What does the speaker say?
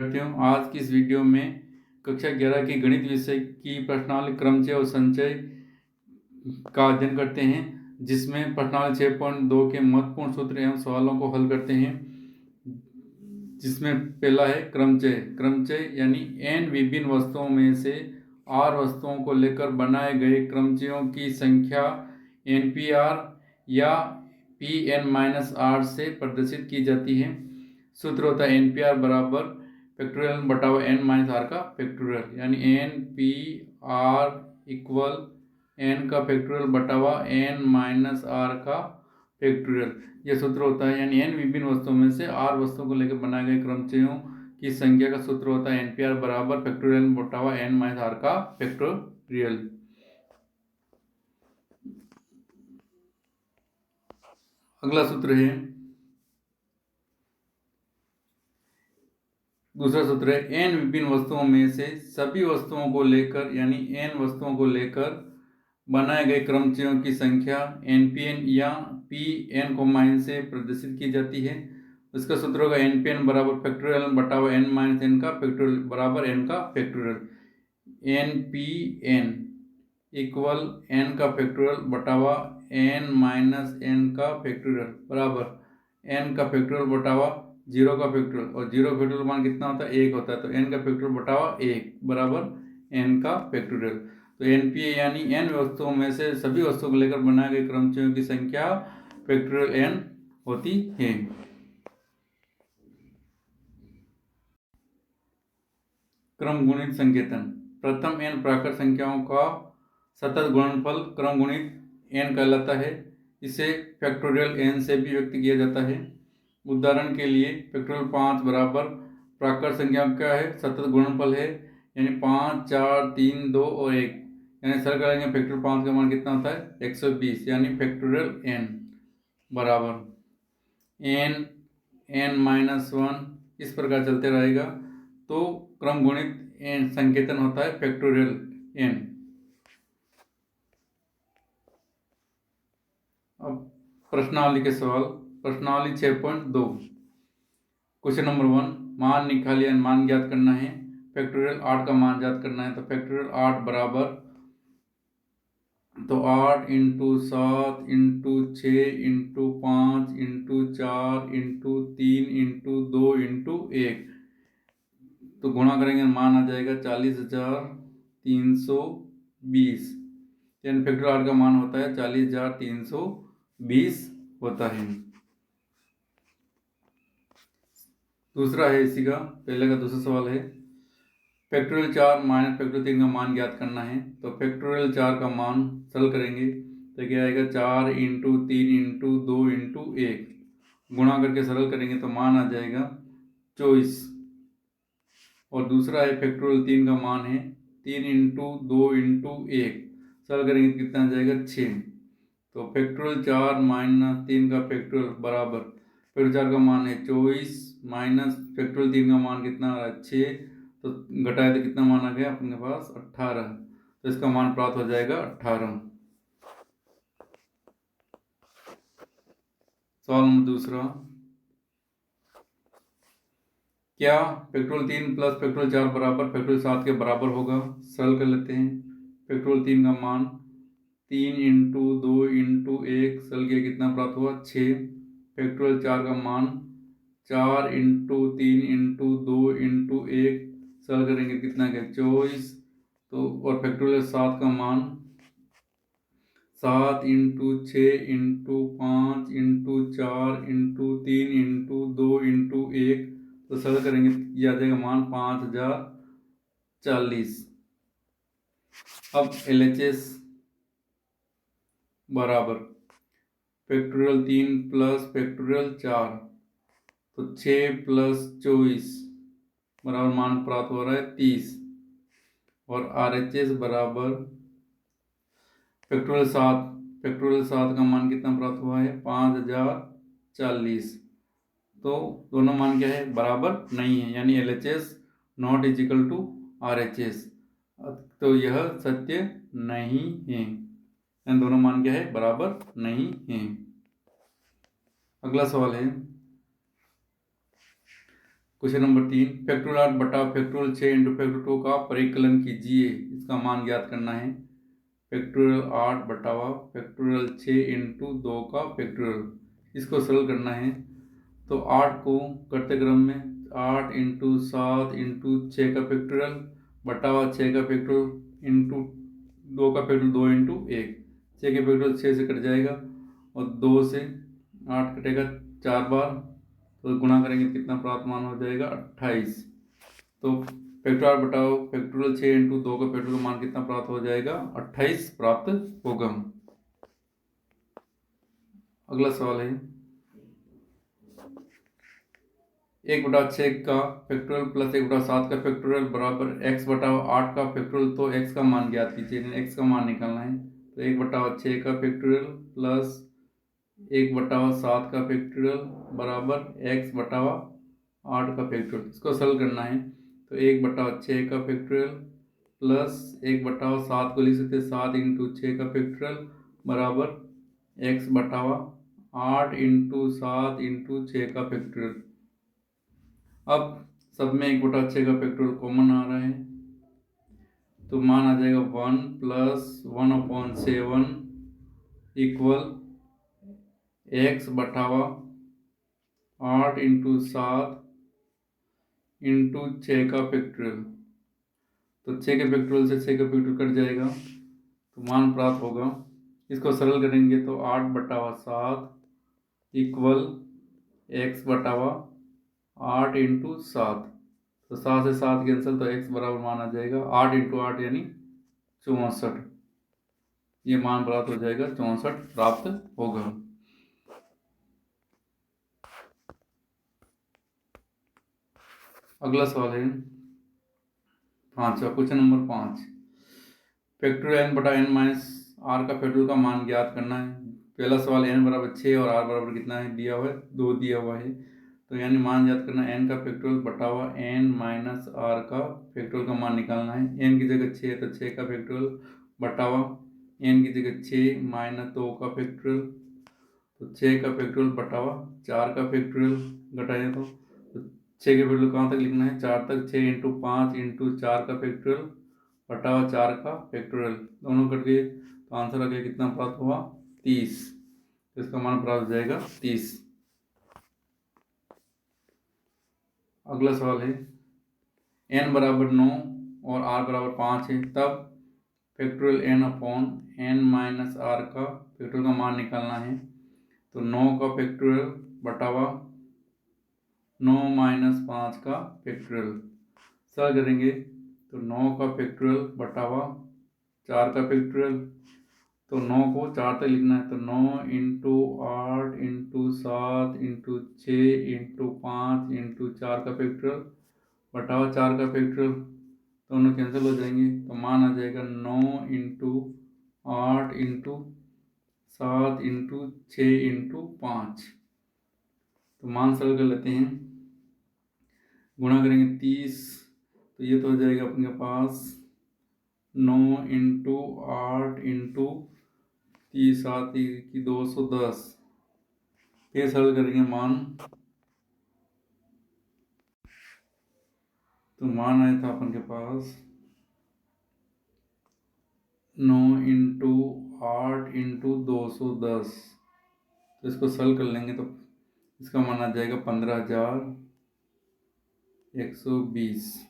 करते हूँ। आज की इस वीडियो में कक्षा 11 की गणित विषय की प्रश्नावली क्रमचय और संचय का अध्ययन करते हैं, जिसमें प्रश्नावली 6.2 के महत्वपूर्ण सूत्र एवं सवालों को हल करते हैं। जिसमें पहला है क्रमचय। क्रमचय यानी n विभिन्न वस्तुओं में से r वस्तुओं को लेकर बनाए गए क्रमचयों की संख्या npr या pn-r से प्रदर्शित की जाती है। सूत्र होता है npr बराबर फैक्टोरियल बटाव n-r का फैक्टोरियल, यानी npr इक्वल n का फैक्टोरियल बटावा n-r का फैक्टोरियल। यह सूत्र होता है, यानी n विभिन्न वस्तुओं में से r वस्तुओं को लेकर बनाए गए क्रमचयों की संख्या का सूत्र होता है npr बराबर फैक्टोरियल बटावा n-r का फैक्टोरियल। अगला सूत्र है, दूसरा सूत्र है n विभिन्न वस्तुओं में से सभी वस्तुओं को लेकर, यानी n वस्तुओं को लेकर बनाए गए क्रमचयों की संख्या npn या pn से प्रदर्शित की जाती है। उसका सूत्र होगा npn बराबर फैक्टोरियल बटावा n-n का फैक्टोरियल बराबर n का फैक्टोरियल। npn इक्वल n का फैक्टोरियल बटावा n-n का फैक्टोरियल बराबर n का फैक्टोरियल बटावा 0 का फैक्टोरियल, और 0 का फैक्टोरियल मान कितना होता है? 1 होता है, तो n का फैक्टोरियल बटावा 1 बराबर n का फैक्टोरियल। तो npa यानी n वस्तुओं में से सभी वस्तुओं को लेकर बनाए गए क्रमचयों की संख्या फैक्टोरियल n होती है। क्रम गुणित संकेतन। प्रथम n प्राकृत संख्याओं का सतत गुणनफल क्रम गुणित n कहलाता है। इसे फैक्टोरियल n से भी व्यक्त किया जाता है। उदाहरण के लिए फैक्टोरियल 5 बराबर प्राकृत संख्या क्या है? सतत गुणनफल है, यानी 5, 4, 3, 2 और 1, यानी सरल करेंगे फैक्टोरियल 5 का मान कितना होता है? 120, यानी फैक्टोरियल n बराबर n-1 इस प्रकार चलते रहेगा। तो क्रम गुणित n संकेतन होता है फैक्टोरियल n। अब प्रश्नावली के सवाल। प्रश्नावली 6.2 क्वेश्चन नंबर 1, मान निकालिए, मान ज्ञात करना है। फैक्टोरियल 8 का मान ज्ञात करना है। तो फैक्टोरियल 8 बराबर, तो 8 into 7 into 6 into 5 into 4 into 3 into 2 into 1, तो गुणा करेंगे मान आ जाएगा 40,320। यानी फैक्टोरियल 8 का मान होता है 40,320 होता है। दूसरा है इसी का, पहले का दूसरा सवाल है, फैक्टोरियल 4 माइनस फैक्टोरियल 3 का मान ज्ञात करना है। तो फैक्टोरियल 4 का मान सरल करेंगे तो क्या आएगा? 4 इंटू 3 इंटू 2 इंटू 1, गुणा करके सरल करेंगे तो मान आ जाएगा 24। और दूसरा है फैक्टोरियल 3 का मान है 3 इंटू 2 इंटू 1, सरल करेंगे तो कितना आ जाएगा? 6। तो फैक्टोरियल 4 माइनस 3 का फैक्टोरियल बराबर फैक्टोरियल 4 का मान है 24 माइनस फैक्टोरियल 3 का मान कितना आ रहा है? 6। तो घटाए तो कितना मान आ गया अपने पास? 18। तो इसका मान प्राप्त हो जाएगा 18। सवाल नंबर दूसरा, क्या फैक्टोरियल 3 प्लस फैक्टोरियल 4 बराबर फैक्टोरियल 7 के बराबर होगा? सरल कर लेते हैं। फैक्टोरियल 3 का मान 3 इंटू 2 इंटू 1, सरल किया कितना प्राप्त हुआ? 6। फैक्टोरियल 4 का मान 4 इंटू 3 इंटू 2 इंटू 1, सरल करेंगे कितना क्या? 24। तो और फैक्टोरियल 7 का मान 7 into 6 into 5 into 4 into 3 into 2 into 1, तो सरल करेंगे यह आ जाएगा मान 5040। अब LHS बराबर फैक्टोरियल 3 प्लस फैक्टोरियल 4, तो 6 प्लस 24 बराबर मान प्राप्त हो रहा है 30। और RHS बराबर फैक्टोरियल 7 का मान कितना प्राप्त हुआ है? 5040। तो दोनों मान क्या है? बराबर नहीं है, यानी LHS not is equal to RHS। तो यह सत्य नहीं है, यानी दोनों मान क्या है? बराबर नहीं है। अगला सवाल है क्वेश्चन नंबर 3, फैक्टोरियल 8 बटा फैक्टोरियल 6 इंटू फैक्टोरियल 2 का परिकलन कीजिए। इसका मान ज्ञात करना है। फैक्टोरियल 8 बटावा फैक्टोरियल 6 इंटू 2 का फैक्टोरियल, इसको सरल करना है। तो 8 को करते क्रम में 8 इंटू 7 इंटू 6 का फैक्टोरियल बटावा 6 का फैक्टोरियल इंटू 2 का फैक्टोरियल 2 इंटू 1। 6 के फैक्टोरियल 6 से कट जाएगा और 2 से 8 कटेगा 4 बार, तो गुणा करेंगे तो कितना प्राप्त मान हो जाएगा 28। तो फैक्टोरियल बटाओ फैक्टोरियल 6 इंटू 2 का फैक्टोरियल का मान कितना प्राप्त हो जाएगा 28 प्राप्त होगा। अगला सवाल है 1/6 का फैक्टोरियल प्लस 1/7 का फैक्टोरियल बराबर x बटाओ 8 का फैक्टोरियल। तो x का मान ज्ञात कीजिए, x का मान निकालना है। तो 1/6 का फैक्टोरियल प्लस 1/7 का फैक्टोरियल बराबर x बटावा 8 का फैक्टोरियल, इसको सरल करना है। तो 1/6 का फैक्टोरियल प्लस 1/7 को लिख सकते 7 इंटू 6 का फैक्टोरियल बराबर x बटावा 8 इंटू 7 इंटू 6 का फैक्टोरियल। अब सब में 1/6 का फैक्टोरियल कॉमन आ रहा है, तो मान आ जाएगा 1 plus 1/7 equal x बटावा 8 into 7 into 6 का फैक्टोरियल। तो 6 के फैक्टोरियल से 6 का फैक्टोरियल कट जाएगा, तो मान प्राप्त होगा। इसको सरल करेंगे तो 8/7 इक्वल x बटावा 8 इंटू 7। तो 7 से 7 कैंसिल, तो x बराबर मान आ जाएगा 8 इंटू 8 यानी 64। ये मान प्राप्त हो जाएगा 64 प्राप्त होगा। अगला सवाल है 5वां, क्वेश्चन नंबर 5, फैक्टोरियल n बटा n माइनस r का फैक्टोरियल का मान ज्ञात करना है। पहला सवाल n बराबर 6 और r बराबर कितना है दिया हुआ है 2 दिया हुआ है, तो यानी मान ज्ञात करना है n का फैक्टोरियल बटावा n माइनस r का फैक्टोरियल का मान निकालना है। n की जगह 6 तो 6 का फैक्टोरियल बटावा n की जगह 6 माइनस 2 का फैक्टोरियल, तो 6 का फैक्टोरियल बटावा 4 का फैक्टोरियल घटाए तो 6 के फैक्टोरियल कहाँ तक लिखना है 4 तक। 6 इंटू 5 इंटू 4 का फैक्टोरियल बटावा 4 का फैक्टोरियल, दोनों कट गए तो आंसर आ गया कितना प्राप्त हुआ 30। तो इसका मान प्राप्त हो जाएगा 30। अगला सवाल है n बराबर 9 और r बराबर 5 है, तब factorial n upon n minus r का फैक्टोरियल का मान निकालना है। तो 9 का फैक्टोरियल बटावा 9 माइनस 5 का फैक्टोरियल सरल करेंगे तो 9 का फैक्टोरियल बटावा 4 का फैक्टोरियल, तो 9 को 4 तक लिखना है। तो 9 into 8 into 7 into 6 into 5 into 4 का फैक्टोरियल बटावा 4 का फैक्टोरियल, दोनों कैंसिल हो जाएंगे, तो मान आ जाएगा 9 इंटू 8 इंटू 7 इंटू 6 इंटू 5। तो मान सरल कर लेते हैं, गुणा करेंगे 30, तो ये तो हो जाएगा अपने पास 9 इंटू 8 इंटू 30 7 की 210। फिर सरल करेंगे मान, तो मान आया था अपन के पास 9 इंटू 8 इंटू 210। तो इसको सरल कर लेंगे तो इसका मान आ जाएगा 15,120।